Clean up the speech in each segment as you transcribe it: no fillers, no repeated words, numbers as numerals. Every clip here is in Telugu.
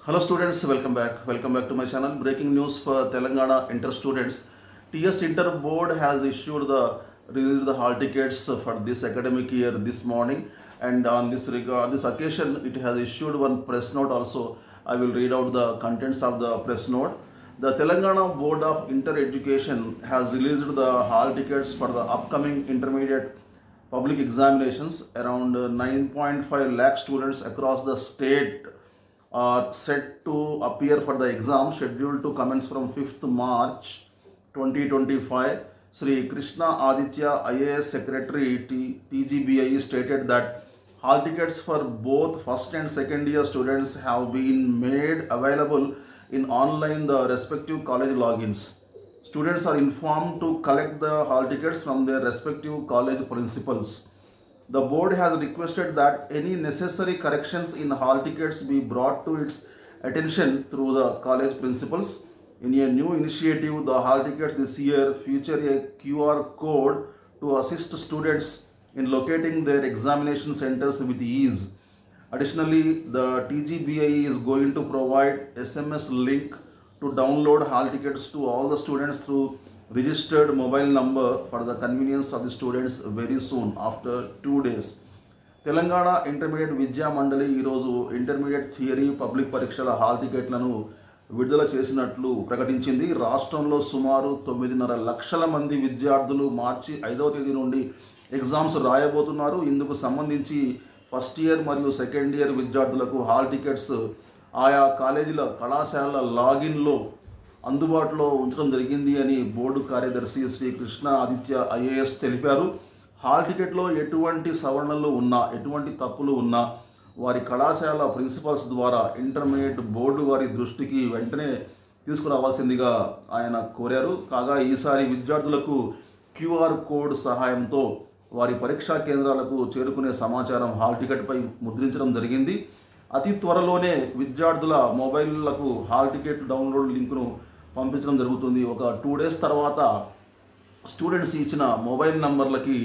Hello students, welcome back. Welcome back to my channel. Breaking news for Telangana Inter students. TS Inter Board has issued released the hall tickets for this academic year this morning, and on this occasion it has issued one press note also. I will read out the contents of the press note. The Telangana Board of Inter Education has released the hall tickets for the upcoming intermediate public examinations. Around 9.5 lakh students across the state are set to appear for the exam scheduled to commence from 5th March 2025. Sri Krishna Aditya IAS Secretary TGBIE stated that hall tickets for both first and second year students have been made available in online the respective college logins. Students are informed to collect the hall tickets from their respective college principals. The board has requested that any necessary corrections in hall tickets be brought to its attention through the college principals. In a new initiative, the hall tickets this year feature a QR code to assist students in locating their examination centers with ease. Additionally, the TGBIE is going to provide SMS link to download hall tickets to all the students through registered mobile number for the convenience of the students very soon after 2 days. Telangana intermediate విద్యా మండలి ఈరోజు ఇంటర్మీడియట్ థియరీ పబ్లిక్ పరీక్షల హాల్ టికెట్లను విడుదల చేసినట్లు ప్రకటించింది. రాష్ట్రంలో సుమారు 9.5 లక్షల మంది విద్యార్థులు మార్చి 5వ తేదీ నుండి ఎగ్జామ్స్ రాయబోతున్నారు. ఇందుకు సంబంధించి ఫస్ట్ ఇయర్ మరియు సెకండ్ ఇయర్ విద్యార్థులకు హాల్ టికెట్స్ ఆయా కాలేజీల కళాశాలల లాగిన్లో అందుబాటులో ఉంచడం జరిగింది అని బోర్డు కార్యదర్శి శ్రీ కృష్ణ ఆదిత్య ఐఏఎస్ తెలిపారు. హాల్ టికెట్లో ఎటువంటి సవరణలు ఉన్నా, ఎటువంటి తప్పులు ఉన్నా వారి కళాశాల ప్రిన్సిపల్స్ ద్వారా ఇంటర్మీడియట్ బోర్డు వారి దృష్టికి వెంటనే తీసుకురావాల్సిందిగా ఆయన కోరారు. కాగా ఈసారి విద్యార్థులకు క్యూఆర్ కోడ్ సహాయంతో వారి పరీక్షా కేంద్రాలకు చేరుకునే సమాచారం హాల్ టికెట్పై ముద్రించడం జరిగింది. అతి త్వరలోనే విద్యార్థుల మొబైళ్లకు హాల్ టికెట్ డౌన్లోడ్ లింకును పంపించడం జరుగుతుంది. ఒక 2 days తర్వాత స్టూడెంట్స్ ఇచ్చిన మొబైల్ నంబర్లకి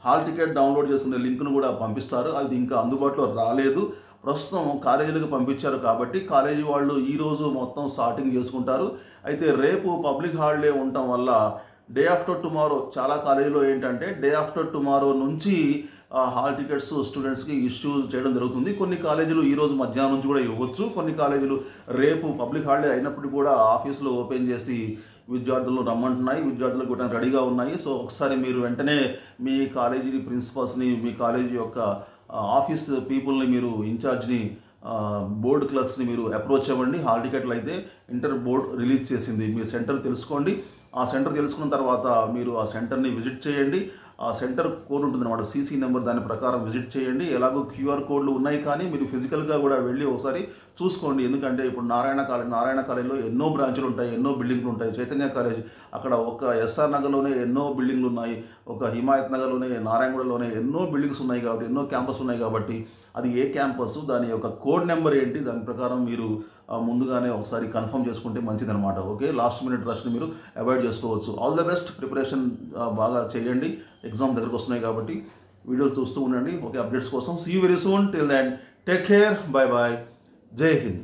హాల్ టికెట్ డౌన్లోడ్ చేసుకునే లింక్ను కూడా పంపిస్తారు. అది ఇంకా అందుబాటులో రాలేదు. ప్రస్తుతం కాలేజీలకు పంపించారు కాబట్టి కాలేజీ వాళ్ళు ఈరోజు మొత్తం సార్టింగ్ చేసుకుంటారు. అయితే రేపు పబ్లిక్ హాలిడే ఉండటం వల్ల డే ఆఫ్టర్ టుమారో చాలా కాలేజీలో ఏంటంటే డే ఆఫ్టర్ టుమారో నుంచి హాల్ టికెట్స్ స్టూడెంట్స్కి ఇష్యూ చేయడం జరుగుతుంది. కొన్ని కాలేజీలు ఈరోజు మధ్యాహ్నం నుంచి కూడా ఇవ్వచ్చు. కొన్ని కాలేజీలు రేపు పబ్లిక్ హాలిడే అయినప్పుడు కూడా ఆఫీసులో ఓపెన్ చేసి విద్యార్థులను రమ్మంటున్నాయి, విద్యార్థులకు కూడా రెడీగా ఉన్నాయి. సో ఒకసారి మీరు వెంటనే మీ కాలేజీ ప్రిన్సిపల్స్ని, మీ కాలేజీ యొక్క ఆఫీస్ పీపుల్ని, మీరు ఇన్ఛార్జ్ని, బోర్డు క్లర్క్స్ని మీరు అప్రోచ్ అవ్వండి. హాల్ టికెట్లు అయితే ఇంటర్ బోర్డ్ రిలీజ్ చేసింది. మీ సెంటర్ తెలుసుకోండి. ఆ సెంటర్ తెలుసుకున్న తర్వాత మీరు ఆ సెంటర్ని విజిట్ చేయండి. ఆ సెంటర్ కోడ్ ఉంటుంది అన్నమాట, సీసీ నెంబర్, దాని ప్రకారం విజిట్ చేయండి. ఎలాగో క్యూఆర్ కోడ్లు ఉన్నాయి కానీ మీరు ఫిజికల్గా కూడా వెళ్ళి ఒకసారి చూసుకోండి. ఎందుకంటే ఇప్పుడు నారాయణ కాలేజీలో ఎన్నో బ్రాంచులు ఉంటాయి, ఎన్నో బిల్డింగ్లు ఉంటాయి. చైతన్య కాలేజ్ అక్కడ ఒక ఎస్ఆర్ నగర్లోనే ఎన్నో బిల్డింగ్లు ఉన్నాయి, ఒక హిమాయత్ నగర్లోనే, నారాయణగూడలోనే ఎన్నో బిల్డింగ్స్ ఉన్నాయి కాబట్టి, ఎన్నో క్యాంపస్ ఉన్నాయి కాబట్టి అది ఏ క్యాంపస్, దాని యొక్క కోడ్ నెంబర్ ఏంటి, దాని ప్రకారం మీరు ముందుగానే ఒకసారి కన్ఫర్మ్ చేసుకుంటే మంచిదన్నమాట. ఓకే, లాస్ట్ మినిట్ రష్ని మీరు అవాయిడ్ చేసుకోవచ్చు. All the best. ప్రిపరేషన్ బాగా చేయండి. ఎగ్జామ్ దగ్గరకు వస్తున్నాయి కాబట్టి వీడియోస్ చూస్తూ ఉండండి. ఓకే, అప్డేట్స్ కోసం. See you very soon. Till then take care. Bye bye. జై హింద్.